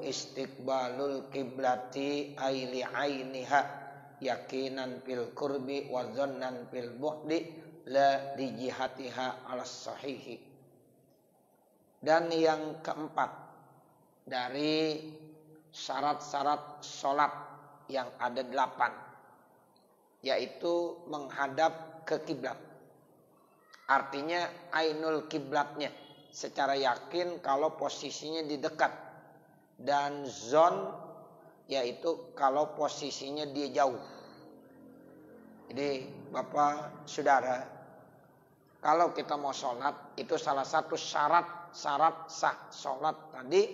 istiqbalul kiblati aili ainiha yakinan fil qurbi wa dhannan fil bu'di la di jihatiha alas sahihi. Dan yang keempat dari syarat-syarat sholat yang ada 8, yaitu menghadap ke kiblat. Artinya ainul kiblatnya, secara yakin kalau posisinya di dekat, dan zon yaitu kalau posisinya dia jauh. Jadi Bapak Saudara, kalau kita mau sholat, itu salah satu syarat sah sholat tadi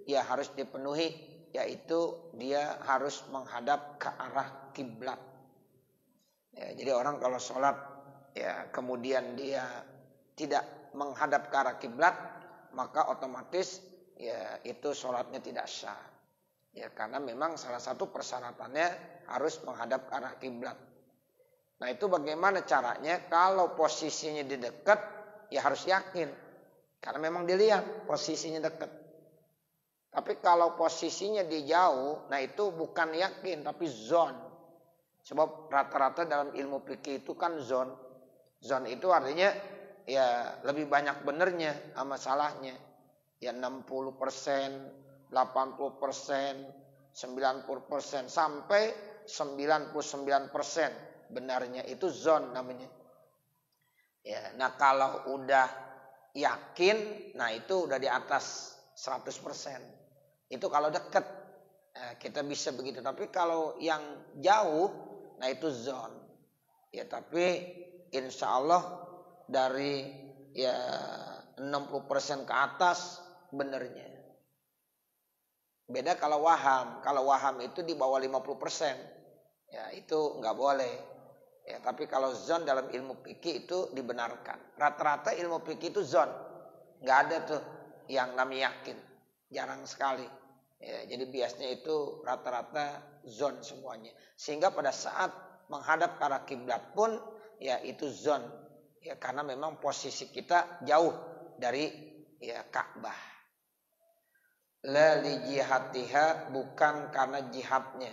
ya harus dipenuhi, yaitu dia harus menghadap ke arah kiblat. Ya, jadi orang kalau sholat ya kemudian dia tidak menghadap ke arah kiblat, maka otomatis ya itu sholatnya tidak sah. Ya karena memang salah satu persyaratannya harus menghadap ke arah kiblat. Nah itu bagaimana caranya? Kalau posisinya di dekat ya harus yakin, karena memang dilihat posisinya dekat. Tapi kalau posisinya di jauh, nah itu bukan yakin tapi zon. Sebab rata-rata dalam ilmu fikih itu kan zon. Zon itu artinya ya lebih banyak benernya sama salahnya. Ya 60%, 80%, 90% sampai 99% benarnya, itu zon namanya. Ya, nah kalau udah yakin, nah itu udah di atas 100%. Itu kalau dekat kita bisa begitu. Tapi kalau yang jauh, nah itu zon. Ya tapi insya Allah dari ya 60% ke atas benernya. Beda kalau waham. Kalau waham itu di bawah 50%. Ya itu nggak boleh. Ya tapi kalau zon dalam ilmu fikih itu dibenarkan. Rata-rata ilmu fikih itu zon. Nggak ada tuh yang namanya yakin. Jarang sekali. Ya, jadi biasanya itu rata-rata zon semuanya. Sehingga pada saat menghadap ke arah kiblat pun ya itu zon. Ya karena memang posisi kita jauh dari ya Ka'bah. La li jihatiha, bukan karena jihadnya.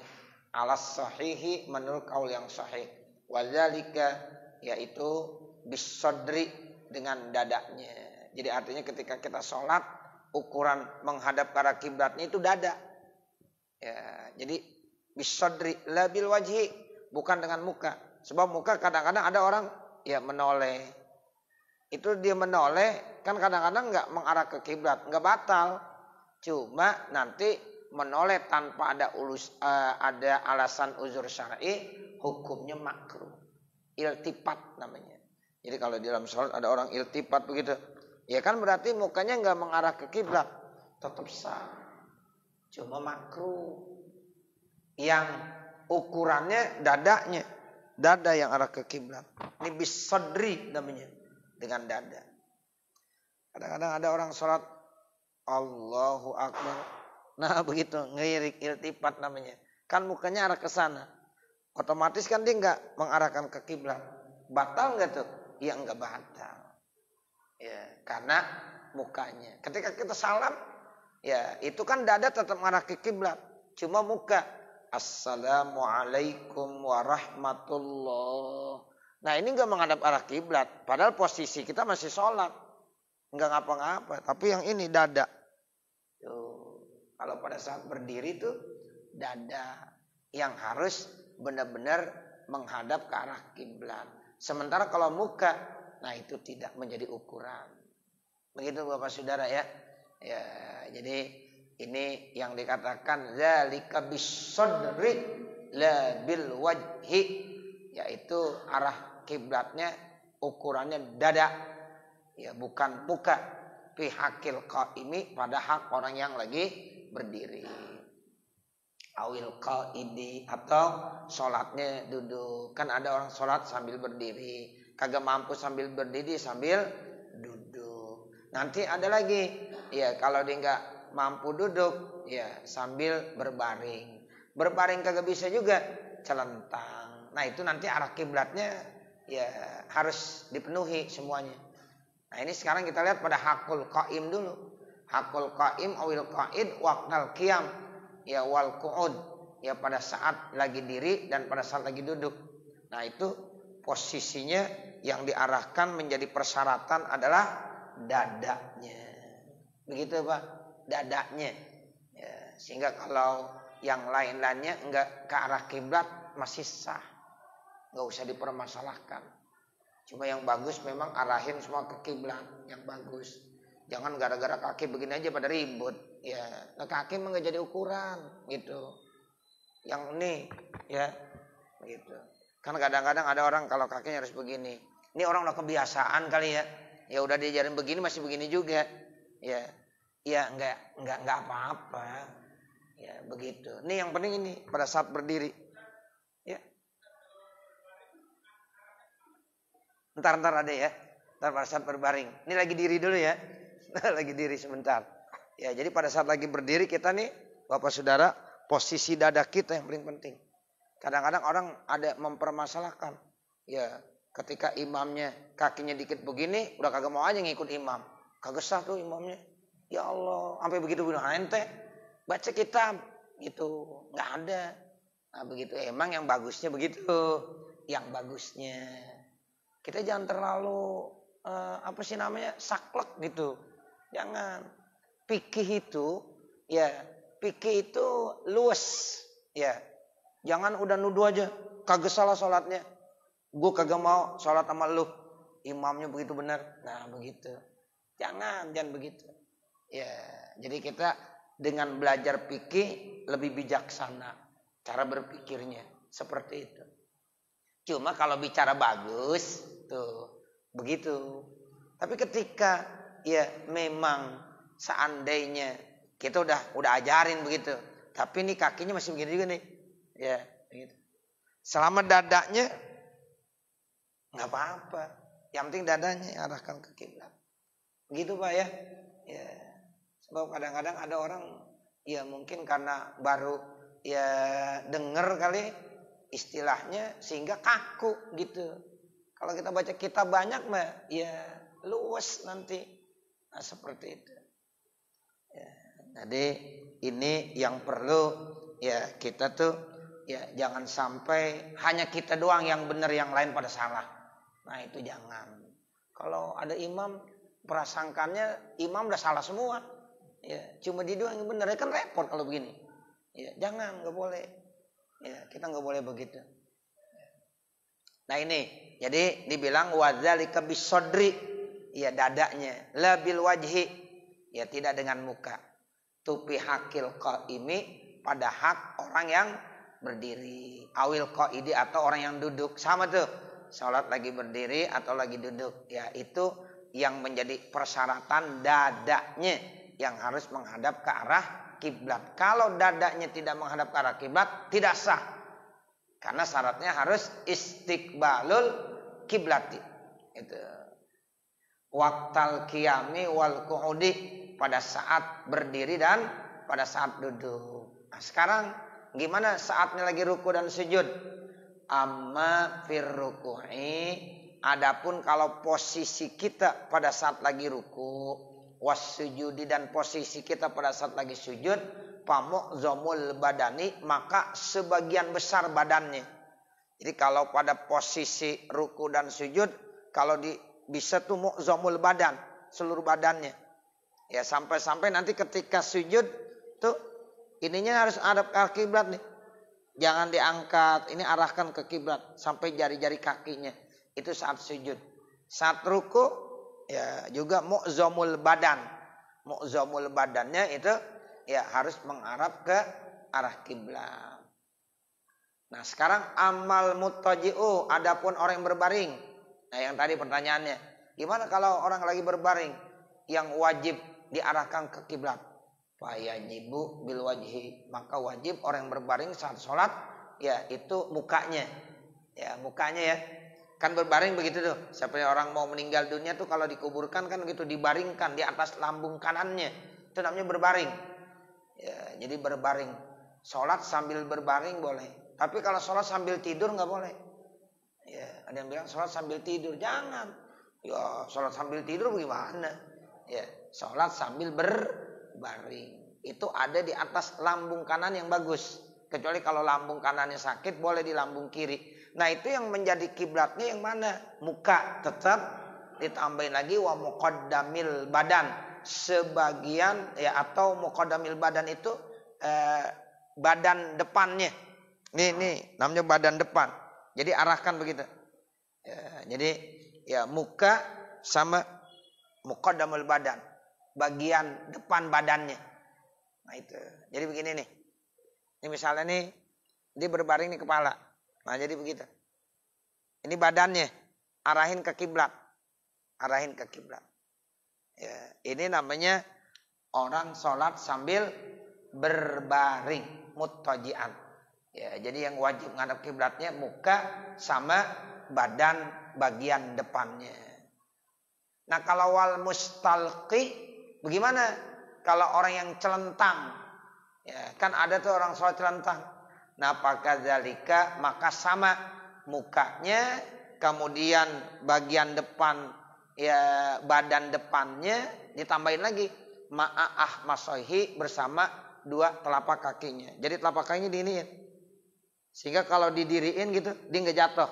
Alas sahihi, menurut kaul yang sahih. Wadzalika, yaitu bisodri, dengan dadanya. Jadi artinya ketika kita sholat, ukuran menghadap ke arah kiblatnya itu dada. Ya, jadi bisodri, la bil wajhi, bukan dengan muka. Sebab muka kadang-kadang ada orang ya menoleh. Itu dia menoleh kan kadang-kadang nggak mengarah ke kiblat, nggak batal. Cuma nanti menoleh tanpa ada ada alasan uzur syar'i, hukumnya makruh. Iltifat namanya. Jadi kalau di dalam sholat ada orang iltifat begitu, ya kan berarti mukanya nggak mengarah ke kiblat, tetap sah. Cuma makruh. Yang ukurannya dadanya, dada yang arah ke kiblat. Ini bisadri namanya, dengan dada. Kadang-kadang ada orang sholat Allahu Akbar. Nah begitu, ngelirik iltifat namanya. Kan mukanya arah ke sana. Otomatis kan dia nggak mengarahkan ke kiblat. Batal nggak tuh? Ya nggak batal. Ya, karena mukanya. Ketika kita salam, ya itu kan dada tetap mengarah ke kiblat. Cuma muka. Assalamualaikum warahmatullah. Nah ini nggak menghadap arah kiblat. Padahal posisi kita masih sholat. Nggak ngapa-ngapa. Tapi yang ini dada. Tuh, kalau pada saat berdiri tuh dada yang harus benar-benar menghadap ke arah kiblat. Sementara kalau muka, nah itu tidak menjadi ukuran. Begitu Bapak Saudara ya. Ya, jadi ini yang dikatakan zalika bisadri la bil wajhi, yaitu arah kiblatnya ukurannya dada. Ya, bukan muka. Fi hakil qaimi, pada hak orang yang lagi berdiri. Awil qaidi, atau sholatnya duduk. Kan ada orang sholat sambil berdiri, kagak mampu sambil berdiri sambil duduk. Nanti ada lagi, ya kalau dia nggak mampu duduk, ya sambil berbaring. Berbaring kagak bisa juga, celentang. Nah itu nanti arah kiblatnya ya harus dipenuhi semuanya. Nah ini sekarang kita lihat pada hakul qaim dulu. Hakul qaim awil qaid waqtal qiyam ya wal qu'ud ya pada saat lagi diri dan pada saat lagi duduk. Nah itu posisinya yang diarahkan menjadi persyaratan adalah dadanya. Begitu Pak, dadanya. Ya, sehingga kalau yang lain-lainnya enggak ke arah kiblat masih sah. Enggak usah dipermasalahkan. Cuma yang bagus memang arahin semua ke kiblat, yang bagus. Jangan gara-gara kaki begini aja pada ribut. Ya, nah kaki mah enggak jadi ukuran gitu. Yang ini ya begitu. Kan kadang-kadang ada orang kalau kakinya harus begini. Ini orang udah kebiasaan kali ya. Ya udah diajarin begini masih begini juga. Ya. Ya enggak apa-apa. Ya begitu. Ini yang penting ini pada saat berdiri. Ya. Ntar ada ya. Ntar pada saat berbaring. Ini lagi diri dulu ya. Lagi diri sebentar. Ya jadi pada saat lagi berdiri kita nih Bapak Saudara posisi dada kita yang paling penting. Kadang-kadang orang ada mempermasalahkan. Ya ketika imamnya kakinya dikit begini udah kagak mau aja ngikut imam. Kagak sah tuh imamnya. Ya Allah sampai begitu ente baca kitab gitu. Nggak ada. Nah begitu emang yang bagusnya begitu. Yang bagusnya. Kita jangan terlalu saklek gitu. Jangan. Fikih itu luas. Ya. Jangan udah nuduh aja. Kagak salah sholatnya. Gue kagak mau sholat sama lu. Imamnya begitu benar. Nah begitu. Jangan begitu. Ya, jadi kita dengan belajar fikih lebih bijaksana. Cara berpikirnya. Seperti itu. Cuma kalau bicara bagus. Tuh. Begitu. Tapi ketika ya memang seandainya kita udah ajarin begitu. Tapi nih kakinya masih begini juga nih. Ya, begitu. Selama dadanya nggak apa-apa. Yang penting dadanya arahkan ke kiblat. Begitu Pak ya. Ya. Sebab kadang-kadang ada orang ya mungkin karena baru ya denger kali istilahnya sehingga kaku gitu. Kalau kita baca kitab banyak mah ya luas nanti. Nah seperti itu. Ya. Jadi ini yang perlu ya kita tuh ya jangan sampai hanya kita doang yang benar yang lain pada salah. Nah itu jangan. Kalau ada imam prasangkannya imam udah salah semua. Ya, cuma dia doang yang benar kan repot kalau begini. Ya, jangan nggak boleh. Ya, kita nggak boleh begitu. Nah ini, jadi dibilang wadzalika bisodri, ya dadanya, la bil wajhi, ya tidak dengan muka. Tupi hakil qaimi pada hak orang yang berdiri, awil qaidi atau orang yang duduk sama tuh. Salat lagi berdiri atau lagi duduk, ya itu yang menjadi persyaratan dadanya yang harus menghadap ke arah kiblat. Kalau dadanya tidak menghadap ke arah kiblat, tidak sah. Karena syaratnya harus istiqbalul kiblati. Itu. Waqtal qiyami wal qu'udi pada saat berdiri dan pada saat duduk. Nah, sekarang gimana saatnya lagi ruku dan sujud? Amma fir ruku'i, adapun kalau posisi kita pada saat lagi ruku wassujudi dan posisi kita pada saat lagi sujud pamu'zamul badani maka sebagian besar badannya. Jadi kalau pada posisi ruku dan sujud kalau bisa tuh mu'zamul badan seluruh badannya. Ya sampai nanti ketika sujud tuh ininya harus hadap ke kiblat nih. Jangan diangkat, ini arahkan ke kiblat sampai jari-jari kakinya. Itu saat sujud. Saat ruku ya juga mu'zamul badan. Mu'zamul badannya itu ya harus mengarah ke arah kiblat. Nah, sekarang amal muttaji'u, adapun orang yang berbaring. Nah, yang tadi pertanyaannya, gimana kalau orang lagi berbaring yang wajib diarahkan ke kiblat? Fa yajibu bil wajhi, maka wajib orang yang berbaring saat sholat ya itu mukanya. Ya, mukanya ya. Kan berbaring begitu tuh. Seperti orang mau meninggal dunia tuh kalau dikuburkan kan gitu dibaringkan di atas lambung kanannya. Itu namanya berbaring. Ya, jadi berbaring. Sholat sambil berbaring boleh. Tapi kalau sholat sambil tidur nggak boleh. Ya, ada yang bilang sholat sambil tidur. Jangan. Ya, sholat sambil tidur bagaimana? Ya, sholat sambil berbaring. Itu ada di atas lambung kanan yang bagus. Kecuali kalau lambung kanannya sakit boleh di lambung kiri. Nah itu yang menjadi kiblatnya yang mana? Muka tetap ditambahin lagi wa muqaddamil badan. Sebagian ya atau muqaddamil badan itu badan depannya. Nih namanya badan depan. Jadi arahkan begitu. Ya, jadi ya muka sama muqaddamul badan, bagian depan badannya. Nah itu. Jadi begini nih. Ini misalnya nih dia berbaring di kepala. Nah jadi begitu. Ini badannya arahin ke kiblat. Arahin ke kiblat. Ya, ini namanya orang sholat sambil berbaring muttaji'an. Ya, jadi yang wajib ngadep kiblatnya muka sama badan bagian depannya. Nah kalau wal mustalqi bagaimana? Kalau orang yang celentang, ya, kan ada tuh orang sholat celentang. Nah pakadzalika maka sama mukanya, kemudian bagian depan ya badan depannya ditambahin lagi ma'ah masohi bersama dua telapak kakinya. Jadi telapak kakinya diiniin. Sehingga kalau didiriin gitu dia nggak jatuh.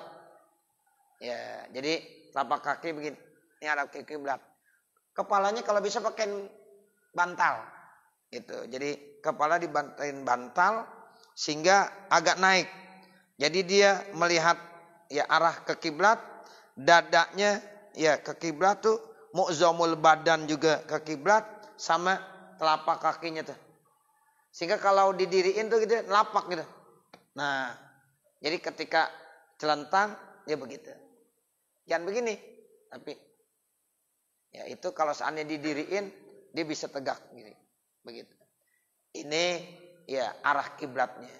Ya, jadi telapak kaki begini. Ini arah ke kiblat. Kepalanya kalau bisa pakai bantal. Gitu. Jadi kepala dibantain bantal sehingga agak naik. Jadi dia melihat ya arah ke kiblat, dadanya ya ke kiblat tuh, mu'zamul badan juga ke kiblat sama telapak kakinya tuh. Sehingga kalau didiriin tuh gitu lapak gitu. Nah, jadi ketika celentang ya begitu. Jangan begini, tapi ya itu kalau seandainya didiriin dia bisa tegak gini, begitu. Ini ya arah kiblatnya.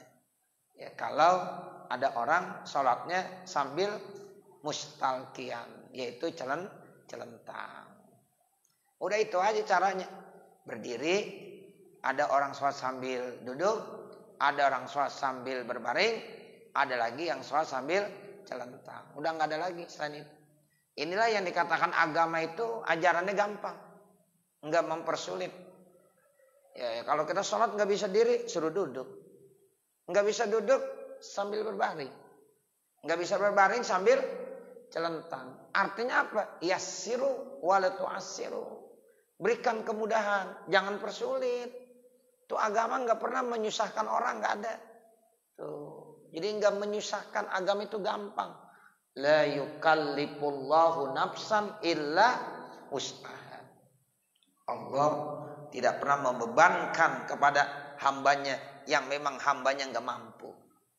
Ya kalau ada orang sholatnya sambil mustalqiyan, yaitu celentang. Udah itu aja caranya. Berdiri, ada orang sholat sambil duduk, ada orang sholat sambil berbaring, ada lagi yang sholat sambil celentang. Udah nggak ada lagi selain itu. Inilah yang dikatakan agama itu ajarannya gampang, nggak mempersulit. Ya, kalau kita sholat nggak bisa diri, suruh duduk. Nggak bisa duduk sambil berbaring, nggak bisa berbaring sambil celentang. Artinya apa? Yassiru wala tu'assiru. Berikan kemudahan, jangan persulit. Tuh agama nggak pernah menyusahkan orang, nggak ada. Tuh, jadi nggak menyusahkan, agama itu gampang. La yukallifullahu nafsan illa wus'aha. Allah tidak pernah membebankan kepada hambanya yang memang hambanya nggak mampu.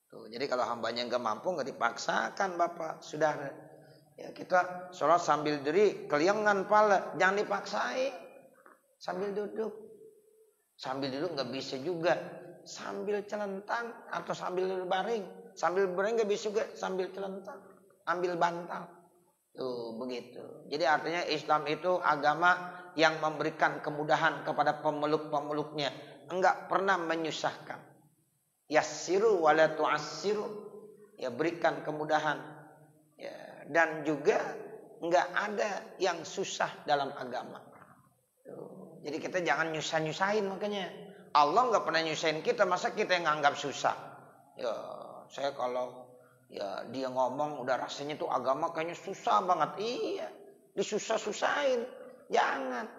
Tuh, jadi kalau hambanya nggak mampu nggak dipaksakan bapak, saudara. Ya, kita sholat sambil diri, keliengan pala, jangan dipaksain. Sambil duduk nggak bisa juga. Sambil celentang atau sambil berbaring. Sambil berbaring nggak bisa juga sambil celentang. Ambil bantal. Tuh begitu. Jadi artinya Islam itu agama yang memberikan kemudahan kepada pemeluk-pemeluknya. Enggak pernah menyusahkan. Yassiru wala tu'assiru. Ya berikan kemudahan. Ya, dan juga enggak ada yang susah dalam agama. Tuh. Jadi kita jangan nyusah-nyusahin makanya. Allah enggak pernah nyusahin kita, masa kita yang nganggap susah. Ya, saya kalau ya dia ngomong udah rasanya tuh agama kayaknya susah banget. Iya, disusah-susahin. Jangan.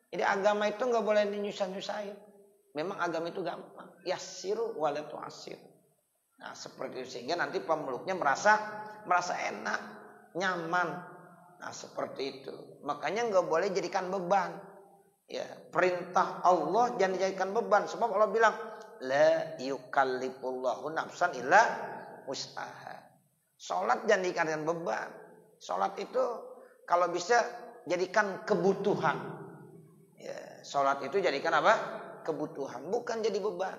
Jadi agama itu nggak boleh dinyusah-nyusahin. Memang agama itu gampang. Yassiru wala tu'assir. Nah seperti itu sehingga nanti pemeluknya merasa enak, nyaman. Nah seperti itu. Makanya nggak boleh jadikan beban. Ya perintah Allah jangan dijadikan beban. Sebab Allah bilang la yukallifullahu nafsan illa wus'aha. Sholat jangan dijadikan beban. Sholat itu kalau bisa jadikan kebutuhan. Ya, sholat itu jadikan apa? Kebutuhan, bukan jadi beban.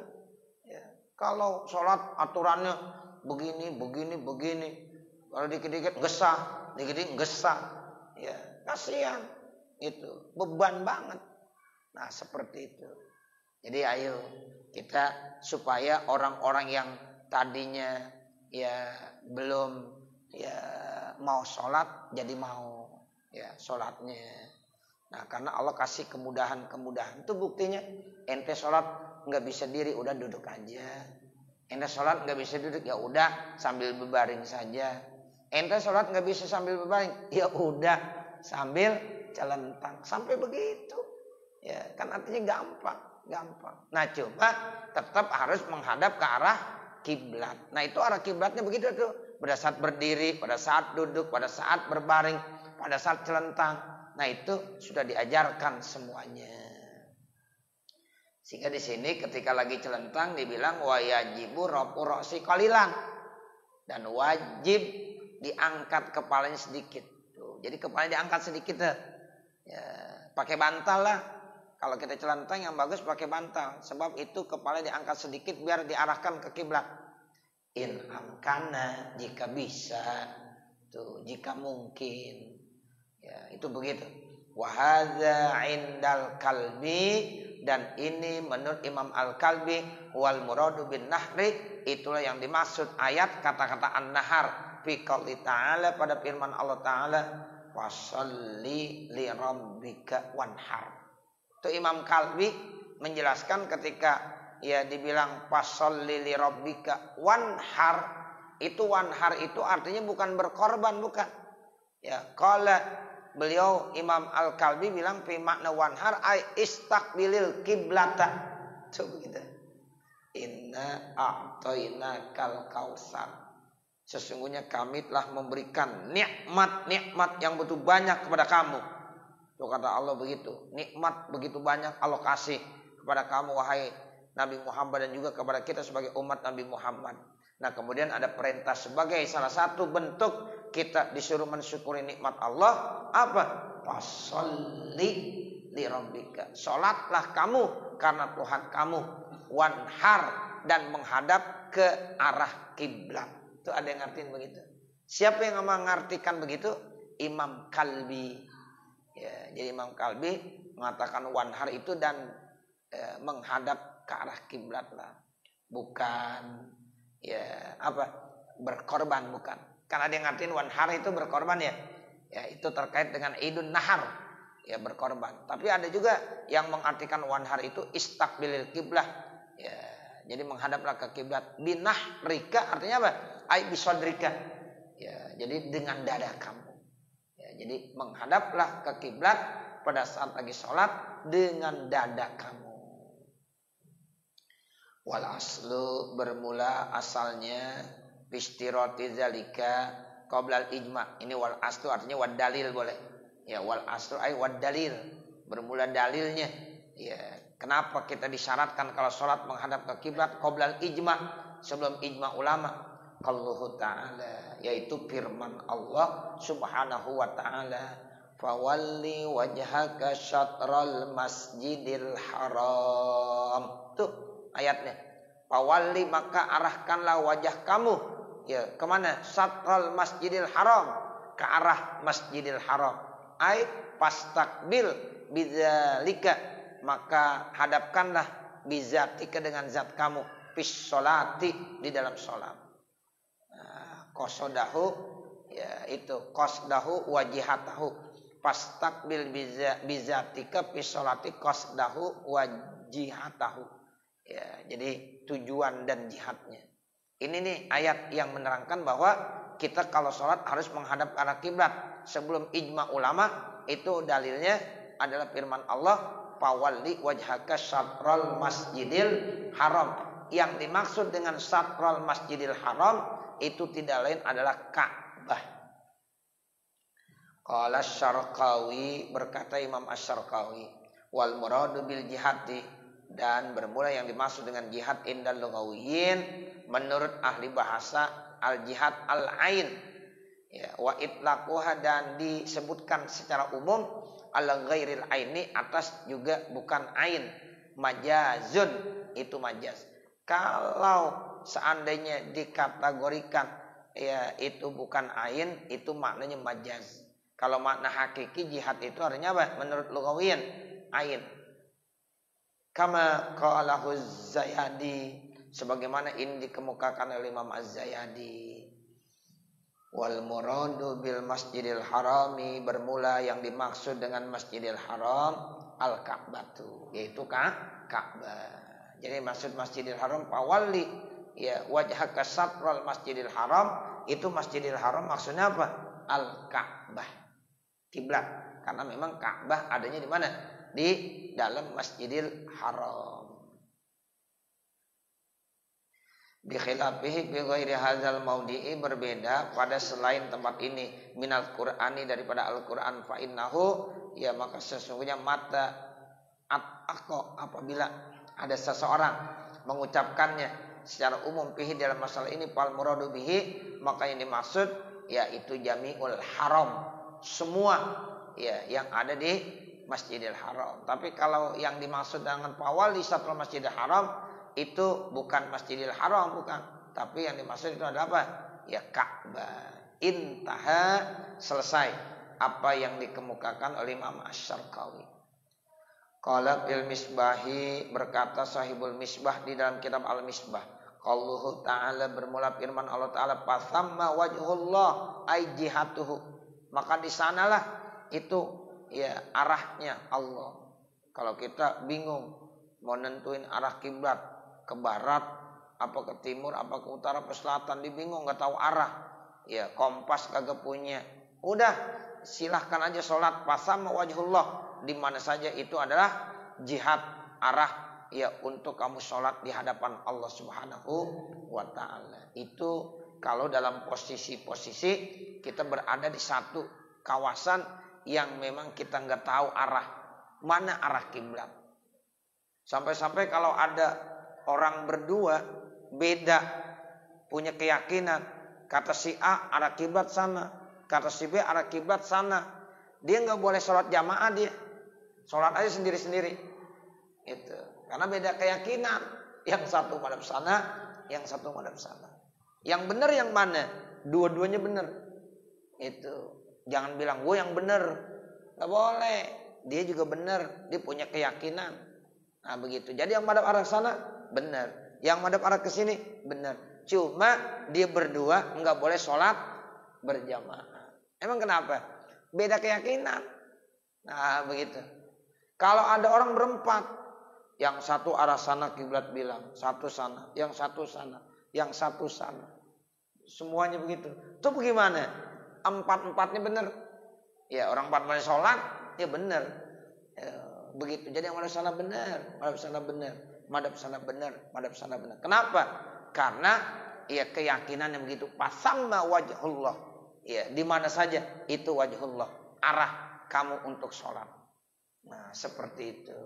Ya, kalau sholat aturannya begini. Kalau dikit-dikit gesah, dikit-dikit gesah. Ya, kasihan. Itu beban banget. Nah, seperti itu. Jadi ayo kita supaya orang-orang yang tadinya ya belum ya mau sholat jadi mau ya sholatnya. Nah, karena Allah kasih kemudahan-kemudahan. Itu buktinya ente sholat nggak bisa diri, udah duduk aja. Ente sholat nggak bisa duduk, ya udah sambil berbaring saja. Ente sholat nggak bisa sambil berbaring, ya udah sambil celentang. Sampai begitu. Ya, kan artinya gampang. Nah, coba tetap harus menghadap ke arah kiblat. Nah, itu arah kiblatnya begitu tuh. Pada saat berdiri, pada saat duduk, pada saat berbaring, pada saat celentang. Nah, itu sudah diajarkan semuanya. Sehingga di sini ketika lagi celentang dibilang wayajibu rafu ra'si qalilan. Dan wajib diangkat kepalanya sedikit. Tuh, jadi kepalanya diangkat sedikit tuh. Ya, pakai bantal lah. Kalau kita celentang yang bagus pakai bantal. Sebab itu kepala diangkat sedikit biar diarahkan ke kiblat. In amkana, jika bisa. Tuh, jika mungkin. Ya, itu begitu. Wahadza indal kalbi. Dan ini menurut Imam Al-Kalbi. Wal muradu bin nahri. Itulah yang dimaksud ayat kata-kata an-nahar. Fi qouli ta'ala, pada firman Allah Ta'ala. Wasalli li rabbika wanhar. Itu Imam Kalbi menjelaskan ketika ya dibilang fasolli li rabbika wanhar. Itu wanhar itu artinya bukan berkorban, bukan. Ya, kalau beliau Imam Al-Kalbi bilang fi makna wanhar ay istaqbilil kiblata. Coba begitu. Inna a'tainakal kautsar. Sesungguhnya kami telah memberikan nikmat-nikmat yang begitu banyak kepada kamu. Tuh kata Allah begitu. Nikmat begitu banyak Allah kasih kepada kamu wahai Nabi Muhammad dan juga kepada kita sebagai umat Nabi Muhammad. Nah, kemudian ada perintah sebagai salah satu bentuk kita disuruh mensyukuri nikmat Allah. Apa? Fasholli li rabbika. Salatlah kamu karena Tuhan kamu. Wanhar, dan menghadap ke arah kiblat. Itu ada yang ngertiin begitu. Siapa yang mengartikan begitu? Imam Kalbi. Ya, jadi Imam Kalbi mengatakan wanhar itu dan menghadap ke arah kiblat lah. Bukan ya apa? Berkorban, bukan. Karena ada yang ngertiin wanhar itu berkorban ya. Ya, itu terkait dengan idun nahar. Ya, berkorban. Tapi ada juga yang mengartikan wanhar itu istaqbilil kiblah. Ya, jadi menghadaplah ke kiblat. Binahrika artinya apa? Ai bisodrika. Ya, jadi dengan dada kamu. Ya, jadi menghadaplah ke kiblat pada saat lagi sholat dengan dada kamu. Wal aslu, bermula asalnya bistiroti zalika qoblal ijma. Ini wal aslu artinya wad dalil boleh. Ya, wal aslu ay wad dalil. Bermula dalilnya. Ya, kenapa kita disyaratkan kalau sholat menghadap ke kiblat qoblal ijma, sebelum ijma ulama? Allahu Ta'ala, yaitu firman Allah Subhanahu wa Ta'ala, fawalli wajhaka syatral masjidil haram. Tuh ayatnya. Fawalli, maka arahkanlah wajah kamu ya kemana? Syatral masjidil haram, ke arah masjidil haram. Ai fastaqbil bidzalika, maka hadapkanlah bizatika dengan zat kamu, fis sholati, di dalam sholat. Qasdahu, ya itu qasdahu wajihatahu, fastaqbil bizatika fi sholati qasdahu wajihatahu. Ya, jadi tujuan dan jihadnya. Ini nih ayat yang menerangkan bahwa kita kalau sholat harus menghadap ke arah kiblat. Sebelum ijma ulama, itu dalilnya adalah firman Allah, fawalli wajhaka syatral masjidil haram. Yang dimaksud dengan syatral masjidil haram itu tidak lain adalah Ka'bah. Qala Syarqawi, berkata Imam Asy-Syarqawi, wal muradu bil jihadi, dan bermula yang dimaksud dengan jihad indal lughawiyyin menurut ahli bahasa al jihad al ain. Ya, wa itlaquha, dan disebutkan secara umum ala ghairil aini, atas juga bukan ain. Majazun, itu majaz. Kalau seandainya dikategorikan ya itu bukan ain, itu maknanya majaz. Kalau makna hakiki jihad itu artinya apa? Menurut lughawiyyin ain. Kama qalahu Az-Zayadi, sebagaimana ini dikemukakan oleh Imam Az-Zayadi. Wal muradu bil masjidil harami, bermula yang dimaksud dengan masjidil haram al-Ka'batu, yaitu Ka'bah. Jadi maksud masjidil haram pawali ya wajhaka satral masjidil haram, itu masjidil haram maksudnya apa? Al-Ka'bah, kiblat. Karena memang Ka'bah adanya di mana? Di dalam masjidil haram. Bi khilafihi bi ghairi hadzal maudi'i, berbeda pada selain tempat ini, minal qur'ani, daripada Al-Qur'an. Fa innahu, ya maka sesungguhnya mata ataqo, apabila ada seseorang mengucapkannya secara umum fihi dalam masalah ini, fal muradu bihi, maka yang dimaksud yaitu jami'ul haram, semua ya yang ada di Masjidil Haram. Tapi kalau yang dimaksud dengan pawali satral Masjidil Haram itu bukan Masjidil Haram, bukan. Tapi yang dimaksud itu adalah apa? Ya Ka'bah. Intaha, selesai apa yang dikemukakan oleh Imam Asy-Syarqawi. Qala fil misbahi, berkata sahibul misbah di dalam kitab Al-Misbah. Qauluhu ta'ala, bermula firman Allah Ta'ala, fasamma wajhullah ay jihatuhu, maka di sanalah itu ya arahnya Allah. Kalau kita bingung mau nentuin arah kiblat, ke barat, apa ke timur, apa ke utara, ke selatan, dibingung nggak tahu arah, ya kompas kagak punya, udah silahkan aja sholat fasama wajhullah, di mana saja itu adalah jihad, arah ya untuk kamu sholat di hadapan Allah Subhanahu wa Ta'ala. Itu kalau dalam posisi-posisi kita berada di satu kawasan yang memang kita nggak tahu arah mana arah kiblat. Sampai-sampai kalau ada orang berdua beda punya keyakinan, kata si A arah kiblat sana, kata si B arah kiblat sana, dia nggak boleh sholat jamaah, dia sholat aja sendiri-sendiri. Itu karena beda keyakinan, yang satu madhab sana, yang satu madhab sana. Yang benar yang mana? Dua-duanya benar. Itu jangan bilang gue yang benar, nggak boleh. Dia juga benar, dia punya keyakinan. Nah begitu. Jadi yang madhab arah sana benar, yang madhab arah ke sini benar. Cuma dia berdua nggak boleh sholat berjamaah. Emang kenapa? Beda keyakinan. Nah begitu. Kalau ada orang berempat, yang satu arah sana kiblat bilang, satu sana, yang satu sana, yang satu sana, semuanya begitu. Itu bagaimana? Empat-empatnya benar. Ya orang empat boleh sholat, ya benar. Ya, begitu. Jadi yang madhab sana benar, madhab sana benar. Madhab sana benar, madhab sana benar. Kenapa? Karena ya keyakinan yang begitu. Fasamma wajhullah, ya di mana saja itu wajhullah, arah kamu untuk sholat. Nah seperti itu.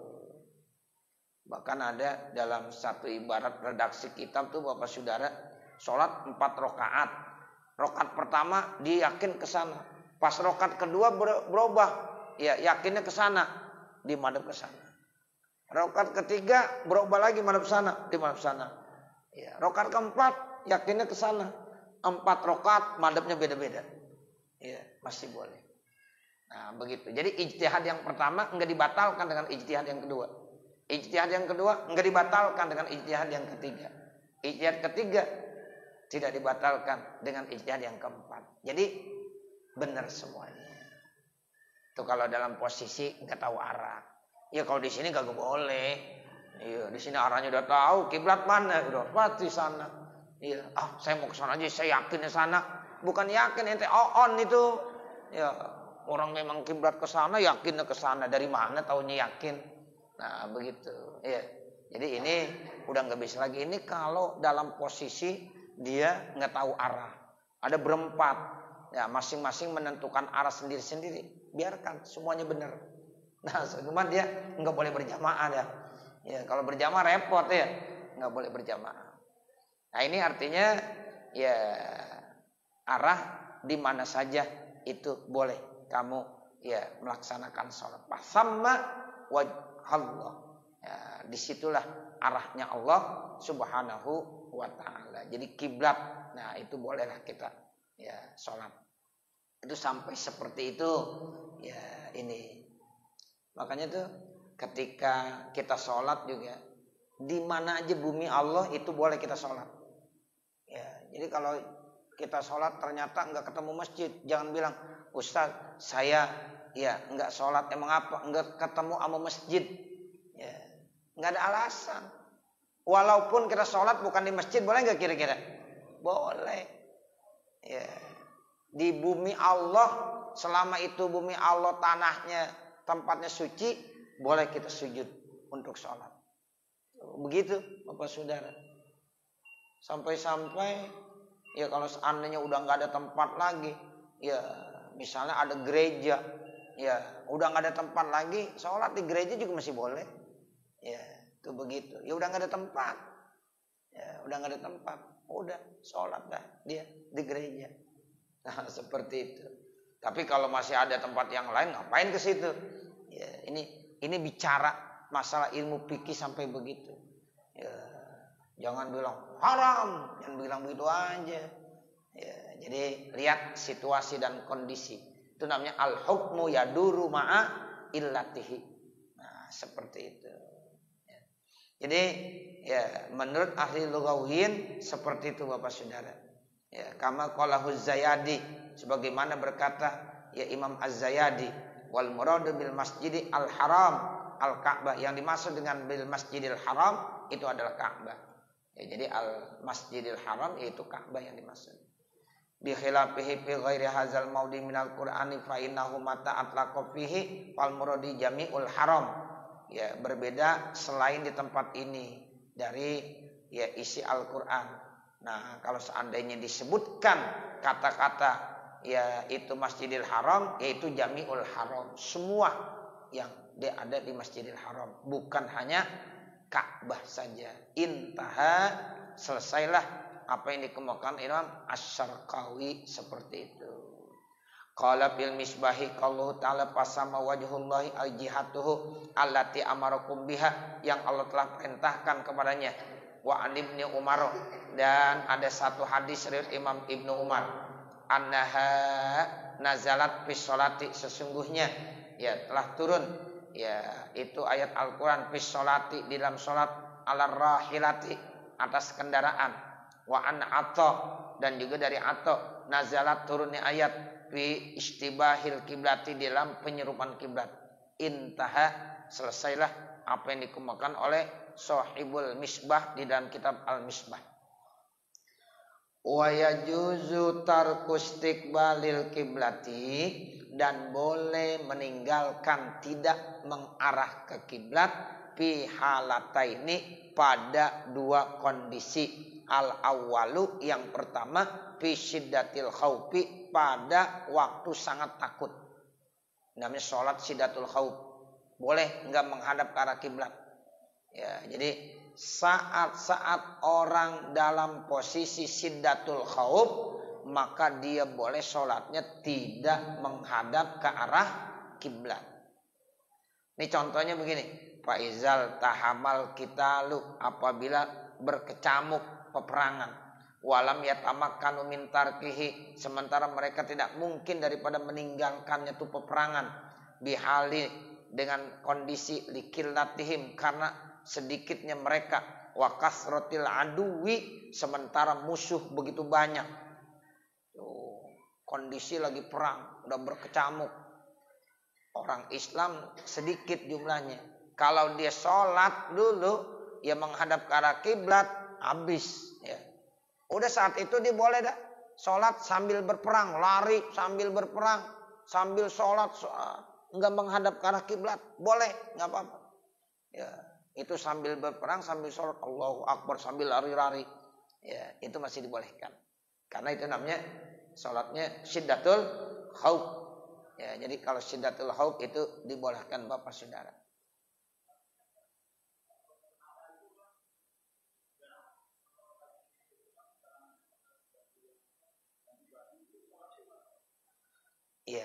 Bahkan ada dalam satu ibarat redaksi kitab tuh Bapak Saudara, sholat 4 rakaat. Rakaat pertama dia yakin ke sana, pas rakaat kedua berubah, ya yakinnya ke sana, di madhab ke sana. Rakaat ketiga berubah lagi madhab sana, di madhab sana. Ya, rakaat keempat yakinnya ke sana. 4 rakaat madhabnya beda-beda. Ya, masih boleh. Nah, begitu. Jadi ijtihad yang pertama enggak dibatalkan dengan ijtihad yang kedua. Ijtihad yang kedua enggak dibatalkan dengan ijtihad yang ketiga. Ijtihad ketiga tidak dibatalkan dengan ijtihad yang keempat. Jadi benar semuanya. Itu kalau dalam posisi enggak tahu arah. Ya kalau di sini kagak boleh. Iya, di sini arahnya udah tahu, kiblat mana, udah pasti sana. Iya, saya mau ke sana aja, saya yakin di sana. Bukan yakin ente on itu. Ya, orang memang kiblat ke sana, yakinnya ke sana. Dari mana taunya yakin? Nah, begitu. Iya. Jadi ini udah nggak bisa lagi. Ini kalau dalam posisi dia nggak tahu arah. Ada berempat. Ya, masing-masing menentukan arah sendiri-sendiri. Biarkan semuanya benar. Nah, cuma dia nggak boleh berjamaah dah. Ya, kalau berjamaah repot ya, nggak boleh berjamaah. Nah, ini artinya ya arah di mana saja itu boleh kamu ya melaksanakan sholat. Fasamma wajhallah. Ya, disitulah arahnya Allah Subhanahu wa Ta'ala. Jadi kiblat. Nah, itu bolehlah kita ya sholat. Itu sampai seperti itu. Ya, ini. Makanya tuh ketika kita sholat juga di mana aja bumi Allah itu boleh kita sholat. Ya, jadi kalau kita sholat ternyata nggak ketemu masjid. Jangan bilang, Ustaz, saya ya nggak sholat, emang apa? Nggak ketemu sama masjid. Ya, nggak ada alasan. Walaupun kita sholat bukan di masjid, boleh nggak kira-kira? Boleh. Ya, di bumi Allah, selama itu bumi Allah, tanahnya, tempatnya suci, boleh kita sujud untuk sholat. Begitu, Bapak Saudara. Sampai-sampai ya kalau seandainya udah nggak ada tempat lagi, ya misalnya ada gereja, ya udah nggak ada tempat lagi, sholat di gereja juga masih boleh. Ya itu begitu. Ya udah nggak ada tempat, ya udah nggak ada tempat, udah sholat dah dia di gereja. Nah seperti itu. Tapi kalau masih ada tempat yang lain, ngapain ke situ? Ya ini bicara masalah ilmu fikih sampai begitu. Ya, jangan bilang haram, jangan bilang begitu aja. Ya, jadi lihat situasi dan kondisi. Itu namanya al-hukmu yaduru ma'a illatihi. Nah, seperti itu. Ya. Jadi ya menurut ahli lughawiyyin seperti itu Bapak Saudara. Ya, kama qalahu Az-Zayadi, sebagaimana berkata ya Imam Az-Zayadi, wal muradu bil masjidi al-haram al-Ka'bah, yang dimaksud dengan bil Masjidil Haram itu adalah Ka'bah. Ya, jadi al-Masjidil Haram yaitu Ka'bah yang dimaksud. Bi khilafihi fi ghairi hadzal maudi minal Qur'ani fa innahu mata atlaqa fihi fal muradi jami'ul haram. Ya, berbeda selain di tempat ini dari ya isi Al-Qur'an. Nah, kalau seandainya disebutkan kata-kata ya itu Masjidil Haram, yaitu jami'ul haram, semua yang dia ada di Masjidil Haram, bukan hanya Ka'bah saja. Intaha, selesailah apa yang dikemukakan Imam Asy-Syarqawi seperti itu. Qala bil misbahi qallahu ta'ala pasama wajhullahi ajihatuhu allati amarakum biha, yang Allah telah perintahkan kepadanya. Wa an ibni Umar, dan ada satu hadis riwayat Imam Ibnu Umar, annaha nazalat fi sholati, sesungguhnya ya telah turun ya itu ayat Al-Quran fi sholati, di dalam sholat, ala rahilati, atas kendaraan, wa an Atha, dan juga dari Atha, nazalat turunnya ayat fi istibahil kiblati, di dalam penyerupan kiblat. Intaha, selesailah apa yang dikemukakan oleh Sahibul Misbah di dalam kitab Al-Misbah. Wa yajuzu tarkustiqbalil kiblati, dan boleh meninggalkan tidak mengarah ke kiblat fi halataini, pada dua kondisi. Al awwalu, yang pertama, fi syiddatil khaufi, pada waktu sangat takut. Namanya sholat syiddatul khauf, boleh enggak menghadap ke arah kiblat. Ya, jadi saat-saat orang dalam posisi syiddatul khauf, maka dia boleh sholatnya tidak menghadap ke arah kiblat. Ini contohnya begini, faizal tahamal kitalu, apabila berkecamuk peperangan, walam yatamakkanu min tarkihi, sementara mereka tidak mungkin daripada meninggalkannya itu peperangan, bihali, dengan kondisi likillatihim, karena sedikitnya mereka, wa kasratil aduwi, sementara musuh begitu banyak. Kondisi lagi perang, udah berkecamuk, orang Islam sedikit jumlahnya. Kalau dia sholat dulu, ya menghadap ke arah kiblat, habis. Ya. Udah saat itu dia boleh dah sholat sambil berperang, lari sambil berperang, sambil sholat, enggak menghadap ke arah kiblat, boleh, nggak apa-apa. Ya, itu sambil berperang, sambil sholat, Allahu Akbar, sambil lari-lari, ya itu masih dibolehkan. Karena itu namanya sholatnya syiddatul khauf. Ya, jadi kalau syiddatul khauf itu dibolehkan Bapak Saudara. Ya,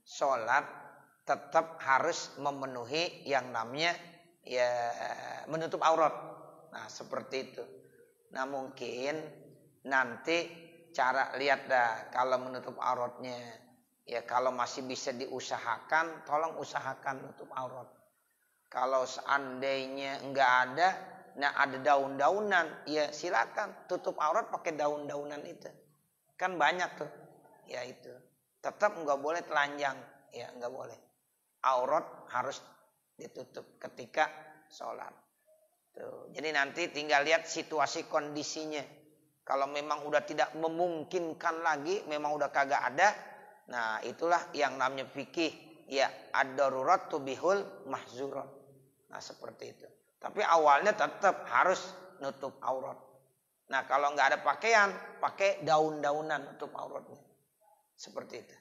sholat tetap harus memenuhi yang namanya ya menutup aurat. Nah, seperti itu. Nah, mungkin nanti cara lihat dah kalau menutup auratnya, ya kalau masih bisa diusahakan, tolong usahakan nutup aurat. Kalau seandainya enggak ada, nah ada daun-daunan, ya silakan tutup aurat pakai daun-daunan itu. Kan banyak tuh. Ya itu. Tetap nggak boleh telanjang. Ya nggak boleh. Aurat harus ditutup ketika sholat. Tuh. Jadi nanti tinggal lihat situasi kondisinya. Kalau memang udah tidak memungkinkan lagi, memang udah kagak ada. Nah itulah yang namanya fikih. Ya ad-darurat tubihul mahzurat. Nah seperti itu. Tapi awalnya tetap harus nutup aurat. Nah kalau nggak ada pakaian, pakai daun-daunan nutup auratnya. Seperti itu.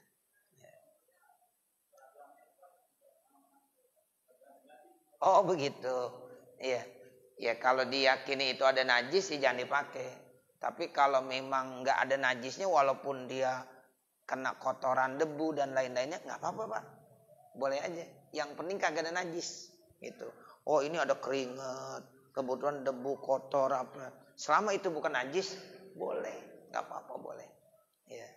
Oh begitu. Iya. Ya kalau diyakini itu ada najis, ya jangan dipakai. Tapi kalau memang nggak ada najisnya, walaupun dia kena kotoran debu dan lain-lainnya, nggak apa-apa Pak. Boleh aja. Yang penting kagak ada najis. Gitu. Oh ini ada keringat, kebetulan debu kotor apa. Selama itu bukan najis, boleh. Nggak apa-apa boleh. Ya.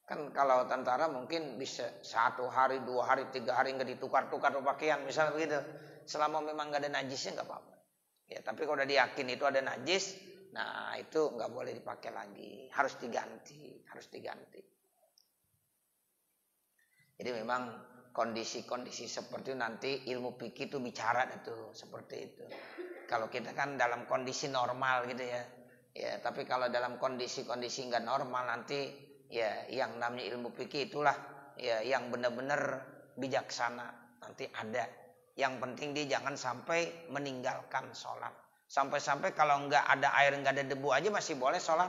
Kan kalau tentara mungkin bisa 1 hari, 2 hari, 3 hari nggak ditukar-tukar pakaian. Misalnya begitu. Selama memang nggak ada najisnya nggak apa-apa. Ya, tapi kalau udah diyakini itu ada najis, nah itu nggak boleh dipakai lagi. Harus diganti. Jadi memang kondisi-kondisi seperti itu nanti ilmu fikih itu bicara itu seperti itu. Kalau kita kan dalam kondisi normal gitu ya. Ya, tapi kalau dalam kondisi-kondisi nggak normal nanti ya yang namanya ilmu fikih itulah ya yang benar-benar bijaksana nanti ada. Yang penting dia jangan sampai meninggalkan sholat. Sampai-sampai kalau nggak ada air, nggak ada debu aja masih boleh sholat.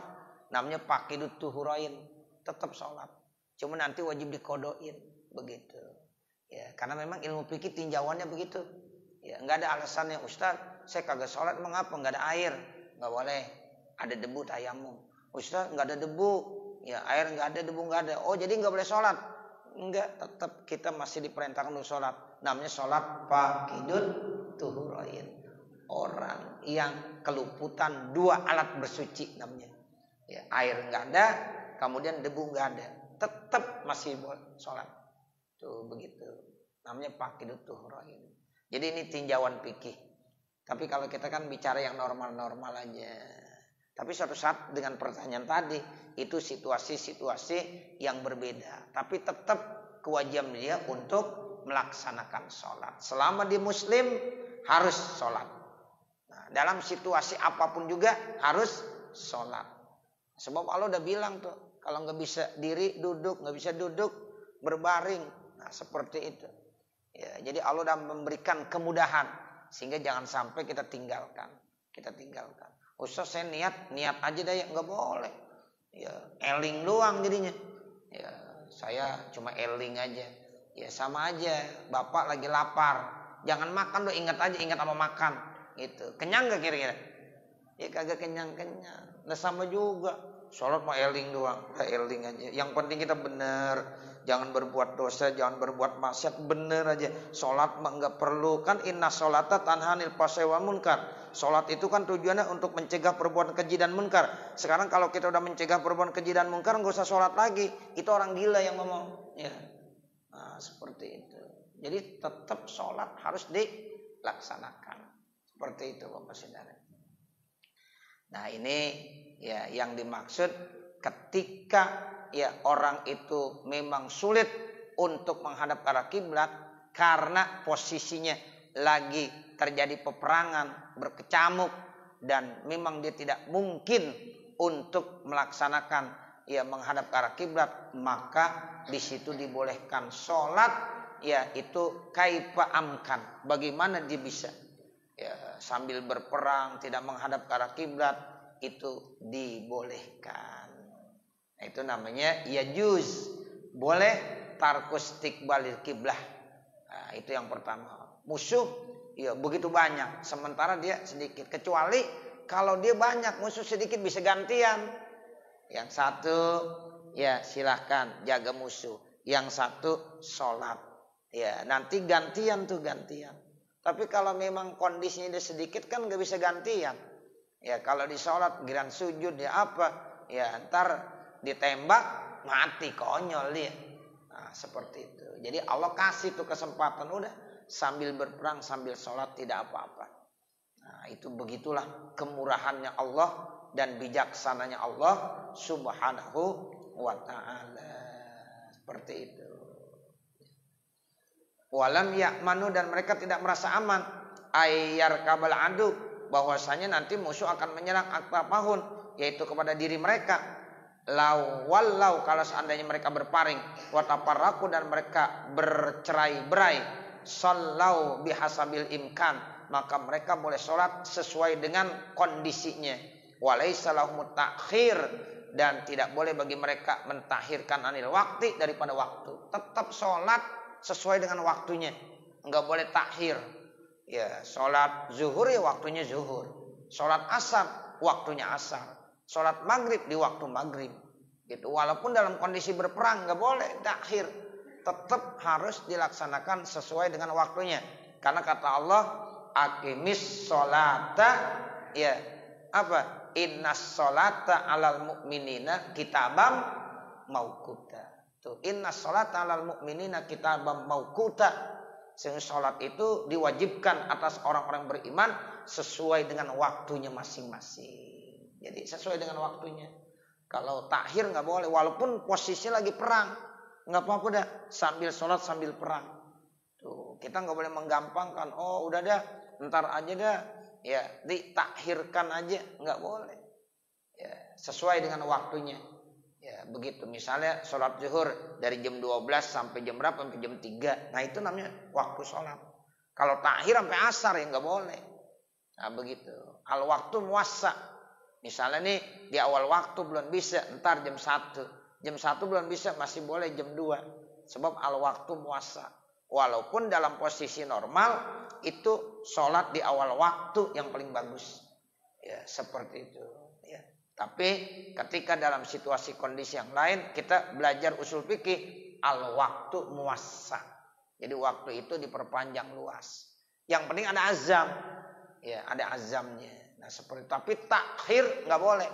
Namanya pakidut tuhurain, tetap sholat. Cuma nanti wajib dikodoin begitu. Ya, karena memang ilmu fikih tinjauannya begitu. Ya, nggak ada alasannya Ustaz, saya kagak sholat mengapa? Nggak ada air, nggak boleh. Ada debu tayamum. Ustaz nggak ada debu, ya air nggak ada, debu nggak ada. Oh jadi nggak boleh sholat? Enggak, tetap kita masih diperintahkan untuk sholat. Namanya sholat fakidut tuhurain. Orang yang keluputan 2 alat bersuci namanya. Ya, air nggak ada, kemudian debu nggak ada, tetap masih boleh sholat. Tuh begitu. Namanya fakidut tuhurain. Jadi ini tinjauan fikih. Tapi kalau kita kan bicara yang normal-normal aja. Tapi suatu saat dengan pertanyaan tadi, itu situasi-situasi yang berbeda. Tapi tetap kewajiban dia untuk melaksanakan sholat. Selama dia muslim harus sholat. Nah, dalam situasi apapun juga harus sholat. Sebab Allah udah bilang tuh, kalau nggak bisa diri duduk, nggak bisa duduk berbaring. Nah seperti itu. Ya, jadi Allah udah memberikan kemudahan sehingga jangan sampai kita tinggalkan. Ustaz saya niat aja deh, ya nggak boleh. Ya eling doang jadinya. Ya saya cuma eling aja. Ya sama aja. Bapak lagi lapar, jangan makan loh, ingat sama makan. Gitu. Kenyang gak kira-kira? Ya kagak kenyang. Nah sama juga. Sholat mah eling doang, eling aja. Yang penting kita benar. Jangan berbuat dosa, jangan berbuat maksiat, bener aja. Sholat mah nggak perlu, kan inna sholata tanhanil fahsya'i wal munkar. Sholat itu kan tujuannya untuk mencegah perbuatan keji dan munkar. Sekarang kalau kita udah mencegah perbuatan keji dan munkar, nggak usah sholat lagi. Itu orang gila yang ngomong. Ya, nah, seperti itu. Jadi tetap sholat harus dilaksanakan. Seperti itu Bapak Saudara. Nah ini ya yang dimaksud ketika ya orang itu memang sulit untuk menghadap ke arah kiblat karena posisinya lagi terjadi peperangan, berkecamuk, dan memang dia tidak mungkin untuk melaksanakan ya menghadap ke arah kiblat, maka di situ dibolehkan sholat ya itu kaifa amkan, bagaimana dia bisa ya sambil berperang tidak menghadap ke arah kiblat, itu dibolehkan. Nah, itu namanya yajuz, boleh tarkus istiqbalil kiblah. Nah, itu yang pertama. Musuh ya begitu banyak, sementara dia sedikit. Kecuali kalau dia banyak, musuh sedikit bisa gantian. Yang satu ya silahkan jaga musuh, yang satu sholat. Ya nanti gantian. Tapi kalau memang kondisinya dia sedikit kan nggak bisa gantian. Ya kalau di sholat giran sujud ya apa? Ya ntar ditembak mati, konyol dia. Nah, seperti itu. Jadi Allah kasih tuh kesempatan, udah sambil berperang sambil sholat tidak apa-apa. Nah itu begitulah kemurahannya Allah dan bijaksananya Allah Subhanahu wa ta'ala. Seperti itu. Walam ya'manu, dan mereka tidak merasa aman, ayyar kabal adu, bahwasanya nanti musuh akan menyerang aktafahun, yaitu kepada diri mereka. Wallau, kalau seandainya mereka berparing, wataparraku, dan mereka bercerai-berai, sallau bihasabil imkan, maka mereka boleh sholat sesuai dengan kondisinya. Walaysa lahumut ta'khir, dan tidak boleh bagi mereka mentahhirkan anil waktu, daripada waktu. Tetap sholat sesuai dengan waktunya, enggak boleh takhir. Ya, sholat zuhur ya waktunya zuhur, sholat asar waktunya asar, sholat maghrib di waktu maghrib. Gitu. Walaupun dalam kondisi berperang enggak boleh takhir, tetap harus dilaksanakan sesuai dengan waktunya. Karena kata Allah, aqimis sholata, ya apa? Innas sholata alal mu'minina kitabam mauquta. Tuh, innas sholata alal mu'minina kitabam mauquta. Sehingga sholat itu diwajibkan atas orang-orang beriman sesuai dengan waktunya masing-masing. Jadi sesuai dengan waktunya. Kalau takhir nggak boleh, walaupun posisinya lagi perang, nggak apa-apa dah, sambil sholat sambil perang. Tuh, kita nggak boleh menggampangkan. Oh udah dah, ntar aja dah, ya ditakhirkan aja, nggak boleh. Ya, sesuai dengan waktunya. Ya, begitu. Misalnya sholat zuhur dari jam 12 sampai jam berapa? Sampai jam 3. Nah, itu namanya waktu sholat. Kalau takhir sampai asar ya nggak boleh. Nah, begitu. Al waktu muassa. Misalnya nih di awal waktu belum bisa, ntar jam 1. Jam 1 belum bisa, masih boleh jam 2. Sebab al waktu muassa. Walaupun dalam posisi normal itu sholat di awal waktu yang paling bagus. Ya, seperti itu. Ya. Tapi ketika dalam situasi kondisi yang lain, kita belajar usul fikih al waktu muassa. Jadi waktu itu diperpanjang luas. Yang penting ada azam, ya ada azamnya. Nah seperti, tapi takhir nggak boleh.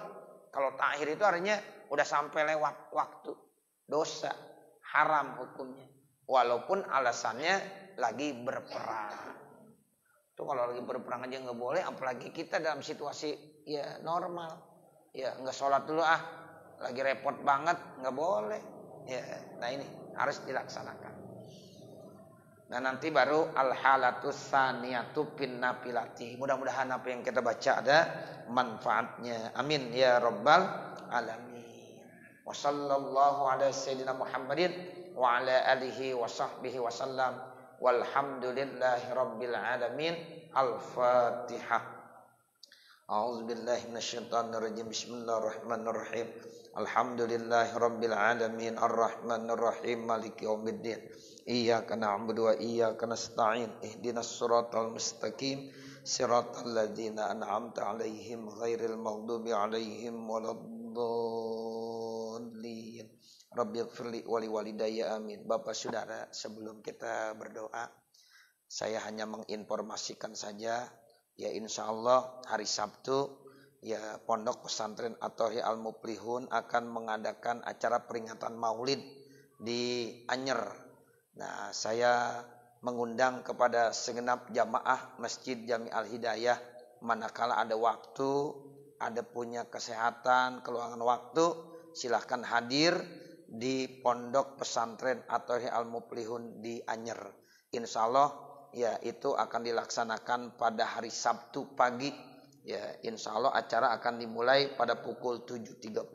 Kalau takhir itu artinya udah sampai lewat waktu, dosa, haram hukumnya. Walaupun alasannya lagi berperang. Itu kalau lagi berperang aja nggak boleh, apalagi kita dalam situasi ya normal. Ya nggak sholat dulu lagi repot banget, nggak boleh. Ya, nah ini harus dilaksanakan. Nah nanti baru al-halatus tsaniyatu fin nafilati. Mudah-mudahan apa yang kita baca ada manfaatnya. Amin ya rabbal alamin. Wa sallallahu ala sayyidina Muhammadin wa ala alihi wa sahbihi wa sallam. Walhamdulillahi rabbil alamin. Al-Fatihah. A'udzubillahi minasyaitonirrajim. Bismillahirrahmanirrahim. Alhamdulillahi rabbil alamin arrahmanirrahim maliki yaumiddin. Iyyaka na'budu wa iyyaka nasta'in. Ihdinas siratal mustaqim. Siratal ladzina an'amta 'alaihim ghairil maghdubi 'alaihim waladdallin. Rabbighfirli wa liwalidayya amin. Bapak Saudara, sebelum kita berdoa, saya hanya menginformasikan saja. Ya insyaallah hari Sabtu ya Pondok Pesantren At-Thaqi Al-Muflihun akan mengadakan acara peringatan Maulid di Anyer. Nah, saya mengundang kepada segenap jamaah Masjid Jami Al-Hidayah, manakala ada waktu, ada punya kesehatan, keluangan waktu, silahkan hadir di Pondok Pesantren At-Thaqi Al-Muflihun di Anyer. Insyaallah ya itu akan dilaksanakan pada hari Sabtu pagi. Ya, insya Allah acara akan dimulai pada pukul 7.30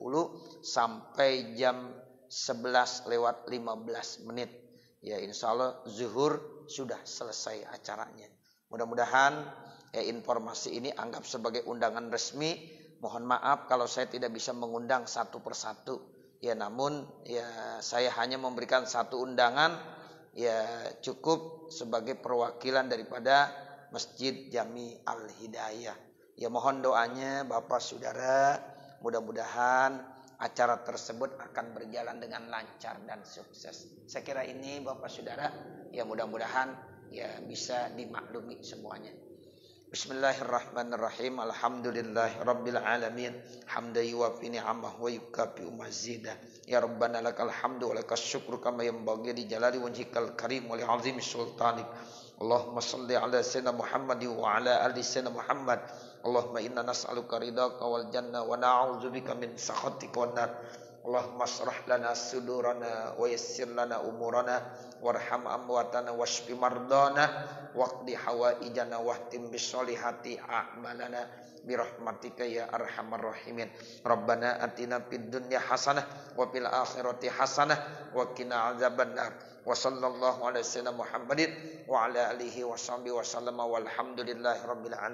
sampai jam 11:15. Ya, insya Allah zuhur sudah selesai acaranya. Mudah-mudahan informasi ini anggap sebagai undangan resmi. Mohon maaf kalau saya tidak bisa mengundang satu persatu. Ya, namun ya saya hanya memberikan satu undangan. Ya cukup sebagai perwakilan daripada Masjid Jami Al-Hidayah. Ya mohon doanya Bapak Saudara, mudah-mudahan acara tersebut akan berjalan dengan lancar dan sukses. Saya kira ini Bapak Saudara, ya mudah-mudahan ya bisa dimaklumi semuanya. Bismillahirrahmanirrahim. Alhamdulillahirabbil alamin. Hamdan yuwafi ni'amahu wa yukafi mazidah. Ya Rabbana lakal hamdu wa lakas syukru kama yanbaghi li jalali wajhikal karim wa li 'azimi sultanik. Allahumma shalli ala sayyidina Muhammad wa ala ali sayyidina Muhammad Allahumma inna nas'aluka ridhaka wal jannah wa na'udzubika min sakhatika wan nar. Allahumma shrah lana sudurana wa yassir lana umurana warham amwatana washfi mardana waqdi hawaijana wahtim bisolihati a'malana birahmatika ya arhamar rahimin. Rabbana atina fid dunya hasanah wa fil akhirati hasanah wa qina azabannar. Wa sallallahu ala sayyidina Muhammadin wa ala alihi wa sahbihi wa sallama walhamdulillahi rabbil alamin.